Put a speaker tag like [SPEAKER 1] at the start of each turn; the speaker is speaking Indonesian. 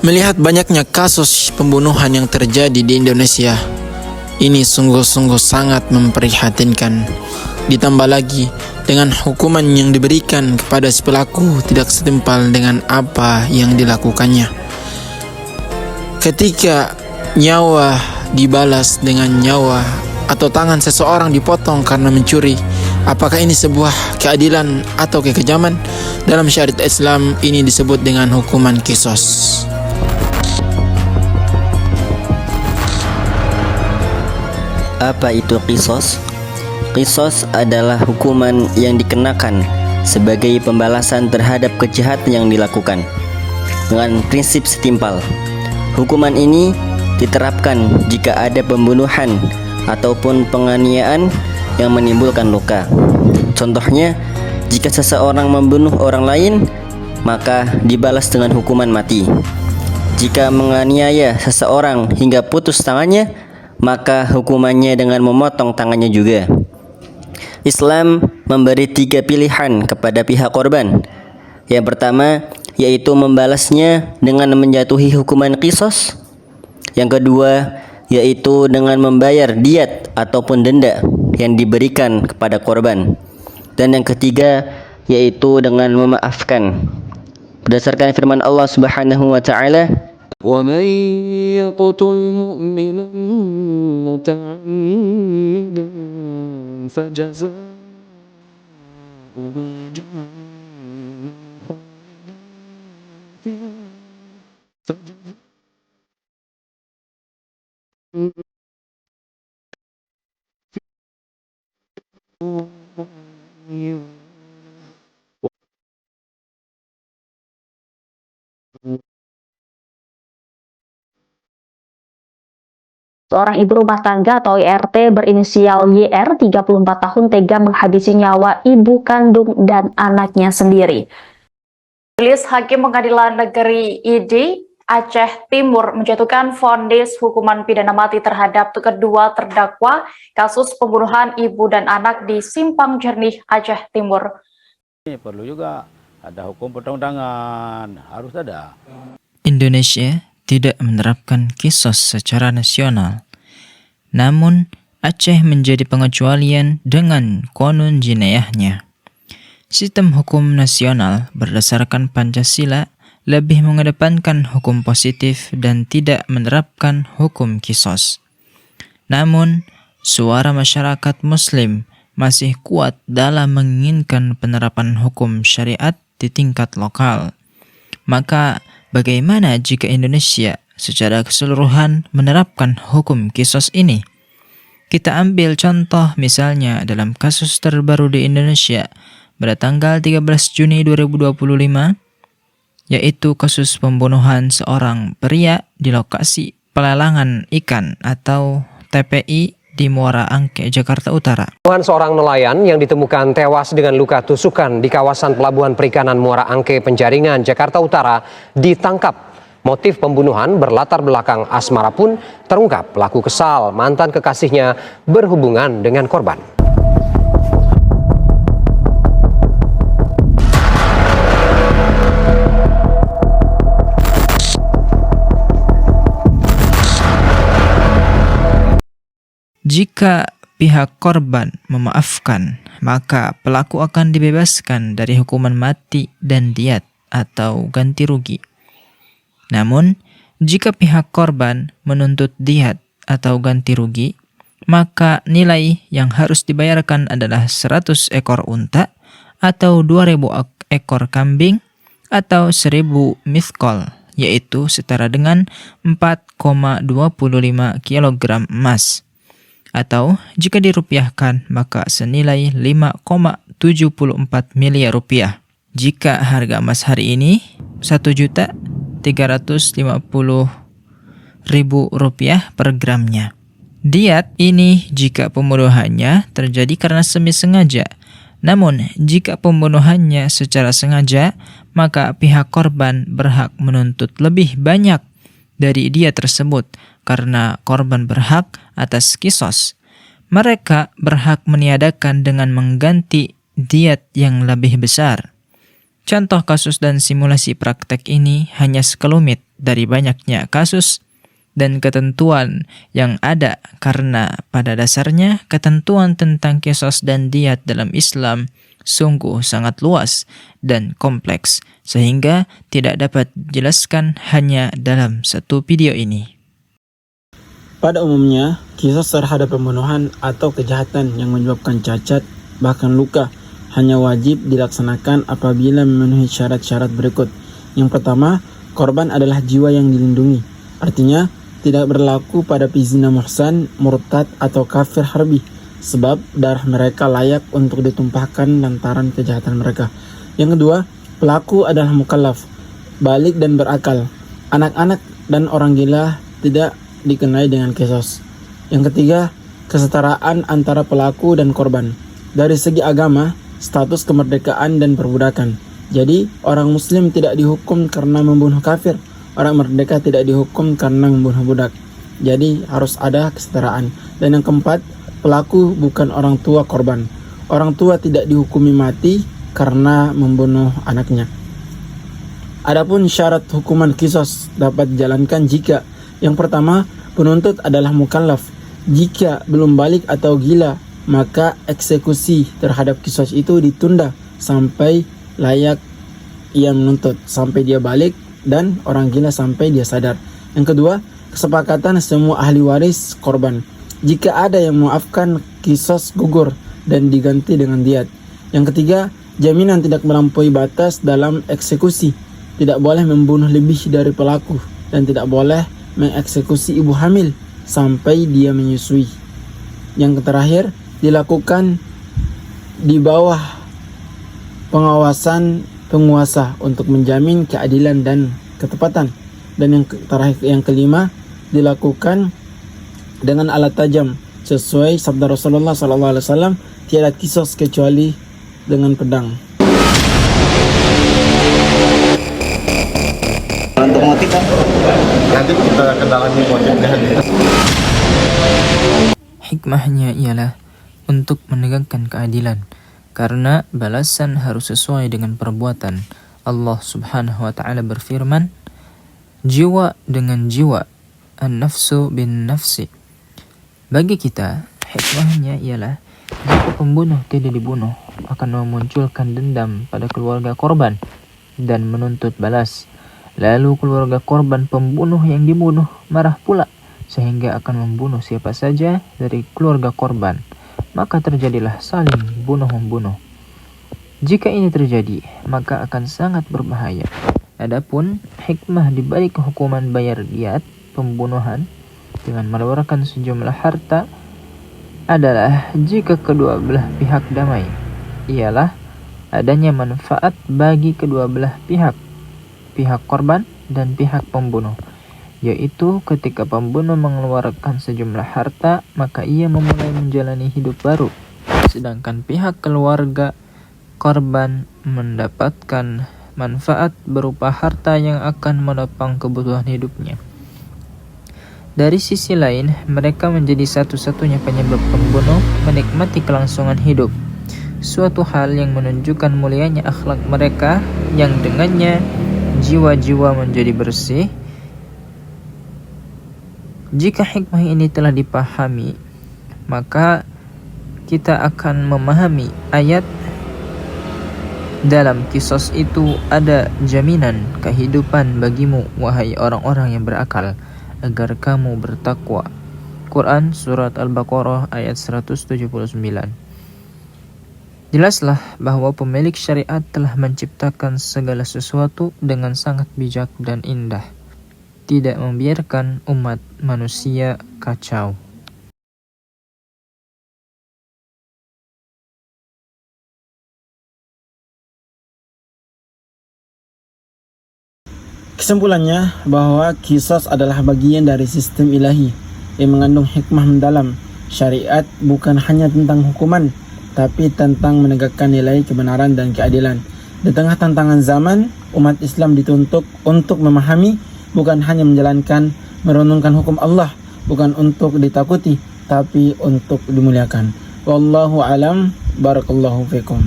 [SPEAKER 1] Melihat banyaknya kasus pembunuhan yang terjadi di Indonesia, ini sungguh-sungguh sangat memprihatinkan. Ditambah lagi dengan hukuman yang diberikan kepada si pelaku tidak setimpal dengan apa yang dilakukannya. Ketika nyawa dibalas dengan nyawa atau tangan seseorang dipotong karena mencuri, apakah ini sebuah keadilan atau kekejaman? Dalam syariat Islam ini disebut dengan hukuman qisas.
[SPEAKER 2] Apa itu qisas? Qisas adalah hukuman yang dikenakan sebagai pembalasan terhadap kejahatan yang dilakukan dengan prinsip setimpal. Hukuman ini diterapkan jika ada pembunuhan ataupun penganiayaan yang menimbulkan luka. Contohnya, jika seseorang membunuh orang lain, maka dibalas dengan hukuman mati. Jika menganiaya seseorang hingga putus tangannya, maka hukumannya dengan memotong tangannya juga. Islam memberi 3 pilihan kepada pihak korban. Yang pertama yaitu membalasnya dengan menjatuhi hukuman qisas. Yang kedua yaitu dengan membayar diat ataupun denda yang diberikan kepada korban. Dan yang ketiga yaitu dengan memaafkan. Berdasarkan firman Allah Subhanahu wa taala,
[SPEAKER 3] وَمَن يَقْتُلْ مُؤْمِنًا مُتَعَمِّدًا فَجَزَاؤُهُ
[SPEAKER 4] Seorang ibu rumah tangga atau IRT berinisial YR 34 tahun tega menghabisi nyawa ibu kandung dan anaknya sendiri. Majelis Hakim Pengadilan Negeri ID Aceh Timur menjatuhkan vonis hukuman pidana mati terhadap kedua terdakwa kasus pembunuhan ibu dan anak di Simpang Jernih, Aceh Timur.
[SPEAKER 5] Ini perlu juga ada hukum perundang-undangan, harus ada.
[SPEAKER 6] Indonesia tidak menerapkan qisas secara nasional. Namun, Aceh menjadi pengecualian dengan konun jinayahnya. Sistem hukum nasional berdasarkan Pancasila lebih mengedepankan hukum positif dan tidak menerapkan hukum qisas. Namun, suara masyarakat Muslim masih kuat dalam menginginkan penerapan hukum syariat di tingkat lokal. Maka, bagaimana jika Indonesia secara keseluruhan menerapkan hukum qisas ini? Kita ambil contoh misalnya dalam kasus terbaru di Indonesia pada tanggal 13 Juni 2025, yaitu kasus pembunuhan seorang pria di lokasi pelelangan ikan atau TPI di Muara Angke, Jakarta Utara.
[SPEAKER 7] Seorang nelayan yang ditemukan tewas dengan luka tusukan di kawasan pelabuhan perikanan Muara Angke, Penjaringan, Jakarta Utara ditangkap. Motif pembunuhan berlatar belakang asmara pun terungkap. Pelaku kesal mantan kekasihnya berhubungan dengan korban.
[SPEAKER 6] Jika pihak korban memaafkan, maka pelaku akan dibebaskan dari hukuman mati dan diat atau ganti rugi. Namun, jika pihak korban menuntut diat atau ganti rugi, maka nilai yang harus dibayarkan adalah 100 ekor unta atau 2.000 ekor kambing atau 1.000 mithqal, yaitu setara dengan 4,25 kg emas. Atau jika dirupiahkan maka senilai 5,74 miliar rupiah. Jika harga emas hari ini 1.350.000 rupiah per gramnya. Diat ini jika pembunuhannya terjadi karena semi sengaja. Namun jika pembunuhannya secara sengaja, maka pihak korban berhak menuntut lebih banyak dari diat tersebut karena korban berhak atas qisas. Mereka berhak meniadakan dengan mengganti diat yang lebih besar. Contoh kasus dan simulasi praktek ini hanya sekelumit dari banyaknya kasus dan ketentuan yang ada, karena pada dasarnya ketentuan tentang qisas dan diyat dalam Islam sungguh sangat luas dan kompleks, sehingga tidak dapat dijelaskan hanya dalam satu video ini.
[SPEAKER 1] Pada umumnya, qisas terhadap pembunuhan atau kejahatan yang menyebabkan cacat, bahkan luka, hanya wajib dilaksanakan apabila memenuhi syarat-syarat berikut. Yang pertama, korban adalah jiwa yang dilindungi. Artinya, tidak berlaku pada pezina muhsan, murtad, atau kafir harbi, sebab darah mereka layak untuk ditumpahkan lantaran kejahatan mereka. Yang kedua, pelaku adalah mukallaf, balik dan berakal. Anak-anak dan orang gila tidak dikenai dengan qisas. Yang ketiga, kesetaraan antara pelaku dan korban. Dari segi agama, status kemerdekaan dan perbudakan. Jadi, orang muslim tidak dihukum karena membunuh kafir. Orang merdeka tidak dihukum karena membunuh budak. Jadi, harus ada kesetaraan. Dan yang keempat, pelaku bukan orang tua korban. Orang tua tidak dihukumi mati karena membunuh anaknya. Adapun syarat hukuman qisas dapat dijalankan jika yang pertama, penuntut adalah mukallaf. Jika belum balik atau gila, maka eksekusi terhadap qisas itu ditunda sampai layak ia menuntut, sampai dia balik, dan orang gila sampai dia sadar. Yang kedua, kesepakatan semua ahli waris korban. Jika ada yang memaafkan, qisas gugur dan diganti dengan diyat. Yang ketiga, jaminan tidak melampaui batas dalam eksekusi. Tidak boleh membunuh lebih dari pelaku dan tidak boleh mengeksekusi ibu hamil sampai dia menyusui. Yang terakhir, dilakukan di bawah pengawasan penguasa untuk menjamin keadilan dan ketepatan. Dan yang terakhir, yang kelima, dilakukan dengan alat tajam sesuai sabda Rasulullah SAW, tiada qisas kecuali dengan pedang.
[SPEAKER 8] Untuk motif kan? Nanti kita akan dalami motifnya.
[SPEAKER 6] Hikmahnya ialah untuk menegakkan keadilan, karena balasan harus sesuai dengan perbuatan. Allah Subhanahu wa taala berfirman, jiwa dengan jiwa, an-nafsu bin nafsi. Bagi kita, hikmahnya ialah jika pembunuh tidak dibunuh, akan memunculkan dendam pada keluarga korban dan menuntut balas. Lalu keluarga korban pembunuh yang dibunuh marah pula, sehingga akan membunuh siapa saja dari keluarga korban. Maka terjadilah saling bunuh-membunuh. Jika ini terjadi, maka akan sangat berbahaya. Adapun hikmah dibalik hukuman bayar diyat pembunuhan dengan mengeluarkan sejumlah harta adalah jika kedua belah pihak damai, ialah adanya manfaat bagi kedua belah pihak, pihak korban dan pihak pembunuh. Yaitu ketika pembunuh mengeluarkan sejumlah harta, maka ia memulai menjalani hidup baru, sedangkan pihak keluarga korban mendapatkan manfaat berupa harta yang akan menopang kebutuhan hidupnya. Dari sisi lain, mereka menjadi satu-satunya penyebab pembunuh menikmati kelangsungan hidup, suatu hal yang menunjukkan mulianya akhlak mereka yang dengannya jiwa-jiwa menjadi bersih. Jika hikmah ini telah dipahami, maka kita akan memahami ayat dalam qisas itu ada jaminan kehidupan bagimu, wahai orang-orang yang berakal, agar kamu bertakwa. Quran Surat Al-Baqarah ayat 179. Jelaslah bahwa pemilik syariat telah menciptakan segala sesuatu dengan sangat bijak dan indah, tidak membiarkan umat manusia kacau.
[SPEAKER 1] Kesimpulannya bahwa qisas adalah bagian dari sistem ilahi yang mengandung hikmah mendalam. Syariat bukan hanya tentang hukuman, tapi tentang menegakkan nilai kebenaran dan keadilan. Di tengah tantangan zaman, umat Islam dituntut untuk memahami, bukan hanya menjalankan, merenungkan hukum Allah, bukan untuk ditakuti, tapi untuk dimuliakan. Wallahu alam, barakallahu fikum.